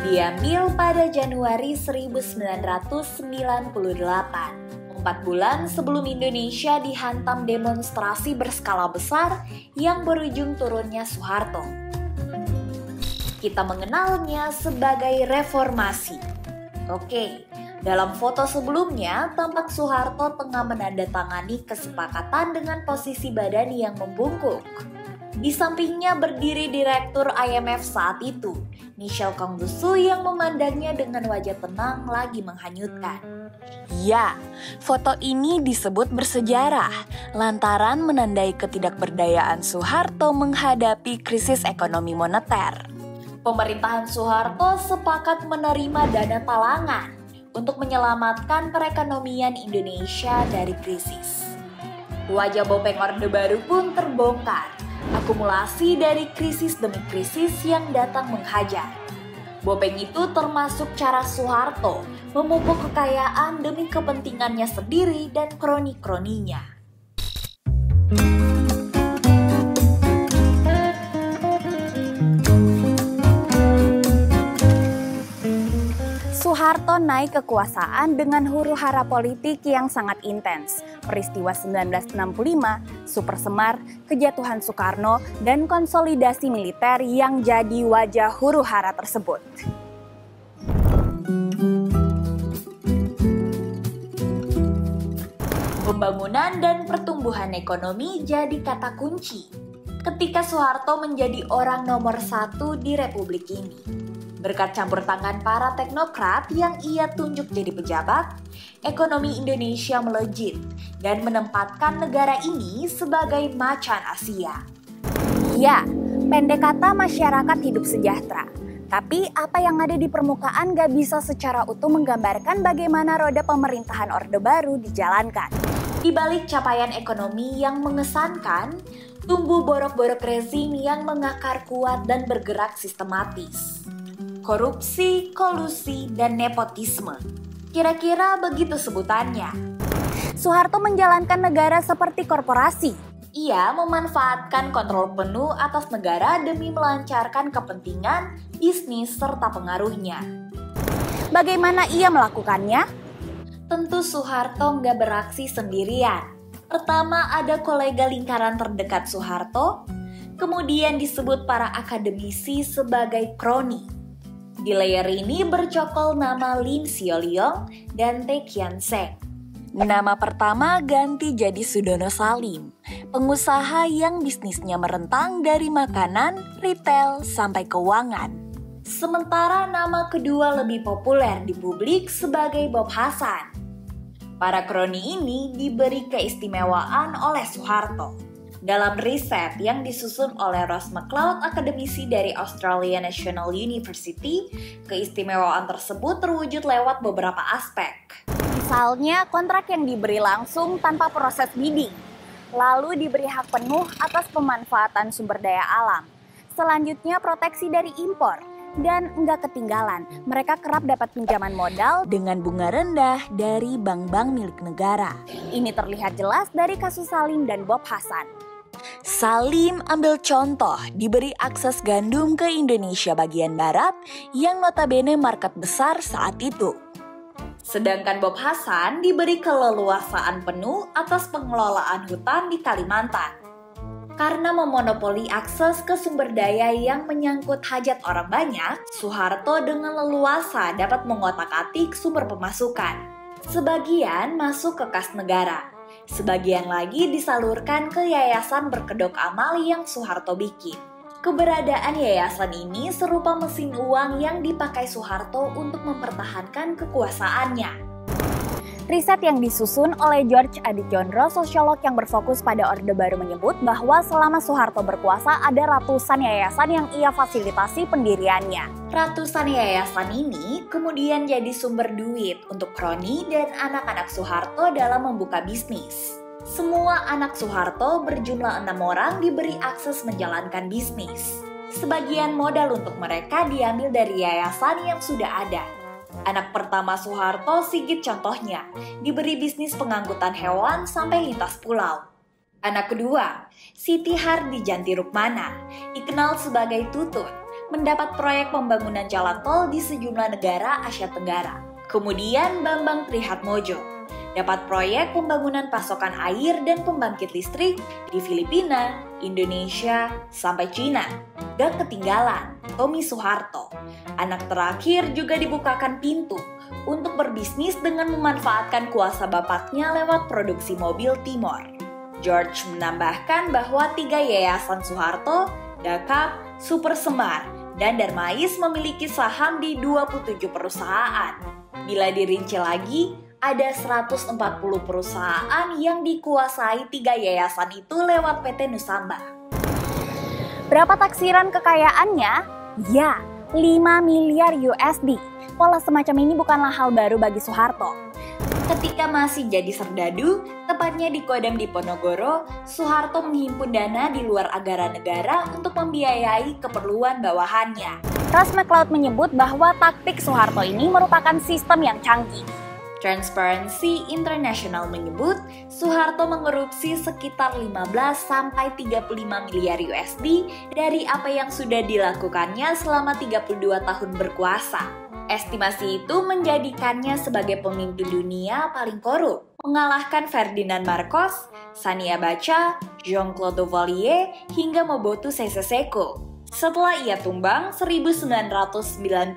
diambil pada Januari 1998. 4 bulan sebelum Indonesia dihantam demonstrasi berskala besar yang berujung turunnya Soeharto. Kita mengenalnya sebagai reformasi. Oke, dalam foto sebelumnya tampak Soeharto tengah menandatangani kesepakatan dengan posisi badan yang membungkuk. Di sampingnya berdiri Direktur IMF saat itu, Michel Kongbusu, yang memandangnya dengan wajah tenang lagi menghanyutkan. Ya, foto ini disebut bersejarah lantaran menandai ketidakberdayaan Soeharto menghadapi krisis ekonomi moneter. Pemerintahan Soeharto sepakat menerima dana talangan untuk menyelamatkan perekonomian Indonesia dari krisis. Wajah Bopeng Orde Baru pun terbongkar. Akumulasi dari krisis demi krisis yang datang menghajar. Bopeng itu termasuk cara Soeharto memupuk kekayaan demi kepentingannya sendiri dan kroni-kroninya. Soeharto naik kekuasaan dengan huru-hara politik yang sangat intens. Peristiwa 1965, Super Semar, kejatuhan Soekarno, dan konsolidasi militer yang jadi wajah huru-hara tersebut. Pembangunan dan pertumbuhan ekonomi jadi kata kunci ketika Soeharto menjadi orang nomor 1 di Republik ini. Berkat campur tangan para teknokrat yang ia tunjuk jadi pejabat, ekonomi Indonesia melejit dan menempatkan negara ini sebagai macan Asia. Ya, pendek kata masyarakat hidup sejahtera. Tapi apa yang ada di permukaan gak bisa secara utuh menggambarkan bagaimana roda pemerintahan Orde Baru dijalankan. Di balik capaian ekonomi yang mengesankan, tumbuh borok-borok rezim yang mengakar kuat dan bergerak sistematis. Korupsi, kolusi, dan nepotisme. Kira-kira begitu sebutannya. Soeharto menjalankan negara seperti korporasi. Ia memanfaatkan kontrol penuh atas negara demi melancarkan kepentingan, bisnis, serta pengaruhnya. Bagaimana ia melakukannya? Tentu Soeharto nggak beraksi sendirian. Pertama ada kolega lingkaran terdekat Soeharto, kemudian disebut para akademisi sebagai kroni. Di layer ini bercokol nama Lim Sioliong dan Tee Kian Seng. Nama pertama ganti jadi Sudono Salim, pengusaha yang bisnisnya merentang dari makanan, retail, sampai keuangan. Sementara nama kedua lebih populer di publik sebagai Bob Hasan. Para kroni ini diberi keistimewaan oleh Soeharto. Dalam riset yang disusun oleh Ross McLeod, akademisi dari Australian National University, keistimewaan tersebut terwujud lewat beberapa aspek. Misalnya kontrak yang diberi langsung tanpa proses bidding, lalu diberi hak penuh atas pemanfaatan sumber daya alam. Selanjutnya proteksi dari impor, dan enggak ketinggalan, mereka kerap dapat pinjaman modal dengan bunga rendah dari bank-bank milik negara. Ini terlihat jelas dari kasus Salim dan Bob Hasan. Salim ambil contoh, diberi akses gandum ke Indonesia bagian barat yang notabene market besar saat itu. Sedangkan Bob Hasan diberi keleluasaan penuh atas pengelolaan hutan di Kalimantan. Karena memonopoli akses ke sumber daya yang menyangkut hajat orang banyak, Soeharto dengan leluasa dapat mengotak-atik sumber pemasukan. Sebagian masuk ke kas negara. Sebagian lagi disalurkan ke yayasan berkedok amal yang Soeharto bikin. Keberadaan yayasan ini serupa mesin uang yang dipakai Soeharto untuk mempertahankan kekuasaannya. Riset yang disusun oleh George Aditjondro, sosiolog yang berfokus pada Orde Baru, menyebut bahwa selama Soeharto berkuasa ada ratusan yayasan yang ia fasilitasi pendiriannya. Ratusan yayasan ini kemudian jadi sumber duit untuk kroni dan anak-anak Soeharto dalam membuka bisnis. Semua anak Soeharto berjumlah 6 orang diberi akses menjalankan bisnis. Sebagian modal untuk mereka diambil dari yayasan yang sudah ada. Anak pertama Soeharto, Sigit contohnya, diberi bisnis pengangkutan hewan sampai lintas pulau. Anak kedua, Siti Hardijanti Rukmana, dikenal sebagai Tutun, mendapat proyek pembangunan jalan tol di sejumlah negara Asia Tenggara. Kemudian Bambang Prihatmojo dapat proyek pembangunan pasokan air dan pembangkit listrik di Filipina, Indonesia, sampai Cina. Gak ketinggalan, Tommy Soeharto, anak terakhir juga dibukakan pintu untuk berbisnis dengan memanfaatkan kuasa bapaknya lewat produksi mobil Timor. George menambahkan bahwa 3 yayasan Soeharto, Dakap, Super Semar, dan Darmais memiliki saham di 27 perusahaan. Bila dirinci lagi, ada 140 perusahaan yang dikuasai 3 yayasan itu lewat PT Nusamba. Berapa taksiran kekayaannya? Ya, 5 miliar USD. Pola semacam ini bukanlah hal baru bagi Soeharto. Ketika masih jadi serdadu, tepatnya di Kodam Diponegoro, Soeharto menghimpun dana di luar anggaran negara untuk membiayai keperluan bawahannya. Russ McLeod menyebut bahwa taktik Soeharto ini merupakan sistem yang canggih. Transparency International menyebut Soeharto mengerupsi sekitar 15-35 miliar USD dari apa yang sudah dilakukannya selama 32 tahun berkuasa. Estimasi itu menjadikannya sebagai pemimpin dunia paling korup, mengalahkan Ferdinand Marcos, Sani Abacha, Jean-Claude Duvalier, hingga Mobutu Sese Seko. Setelah ia tumbang 1998,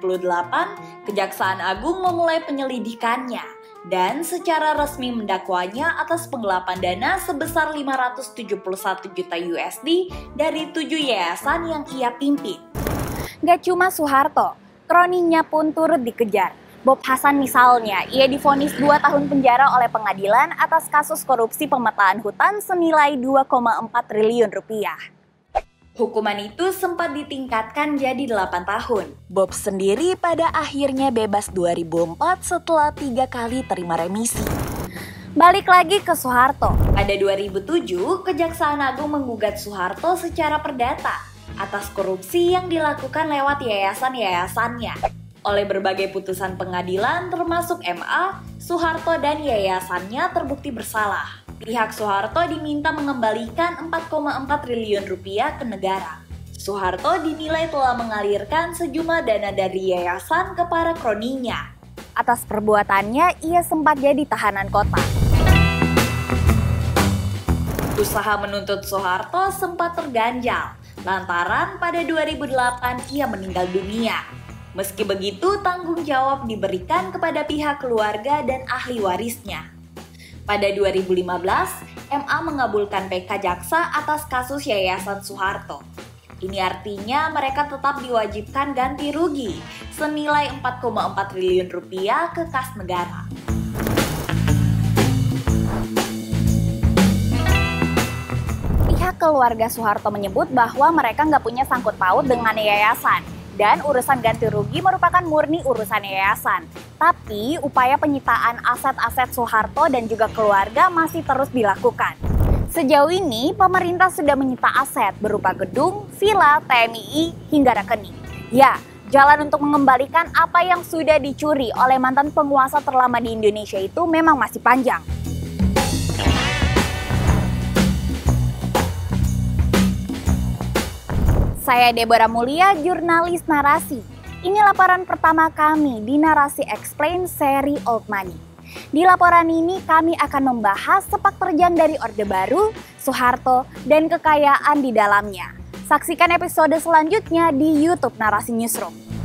Kejaksaan Agung memulai penyelidikannya dan secara resmi mendakwanya atas penggelapan dana sebesar 571 juta USD dari 7 yayasan yang ia pimpin. Gak cuma Soeharto, kroninya pun turut dikejar. Bob Hasan misalnya, ia divonis 2 tahun penjara oleh pengadilan atas kasus korupsi pemetaan hutan senilai 2,4 triliun rupiah. Hukuman itu sempat ditingkatkan jadi 8 tahun. Bob sendiri pada akhirnya bebas 2004 setelah 3 kali terima remisi. Balik lagi ke Soeharto. Pada 2007, Kejaksaan Agung menggugat Soeharto secara perdata atas korupsi yang dilakukan lewat yayasan-yayasannya. Oleh berbagai putusan pengadilan termasuk MA, Soeharto dan yayasannya terbukti bersalah. Pihak Soeharto diminta mengembalikan 4,4 triliun rupiah ke negara. Soeharto dinilai telah mengalirkan sejumlah dana dari yayasan ke para kroninya. Atas perbuatannya, ia sempat jadi tahanan kota. Usaha menuntut Soeharto sempat terganjal lantaran pada 2008 ia meninggal dunia. Meski begitu, tanggung jawab diberikan kepada pihak keluarga dan ahli warisnya. Pada 2015, MA mengabulkan PK jaksa atas kasus Yayasan Soeharto. Ini artinya mereka tetap diwajibkan ganti rugi senilai 4,4 triliun rupiah ke kas negara. Keluarga Soeharto menyebut bahwa mereka nggak punya sangkut paut dengan yayasan dan urusan ganti rugi merupakan murni urusan yayasan. Tapi upaya penyitaan aset-aset Soeharto dan juga keluarga masih terus dilakukan. Sejauh ini pemerintah sudah menyita aset berupa gedung, villa, TMI, hingga rekening. Ya, jalan untuk mengembalikan apa yang sudah dicuri oleh mantan penguasa terlama di Indonesia itu memang masih panjang. Saya Deborah Mulia, jurnalis narasi. Ini laporan pertama kami di Narasi Explain seri Old Money. Di laporan ini kami akan membahas sepak terjang dari Orde Baru, Soeharto, dan kekayaan di dalamnya. Saksikan episode selanjutnya di YouTube Narasi Newsroom.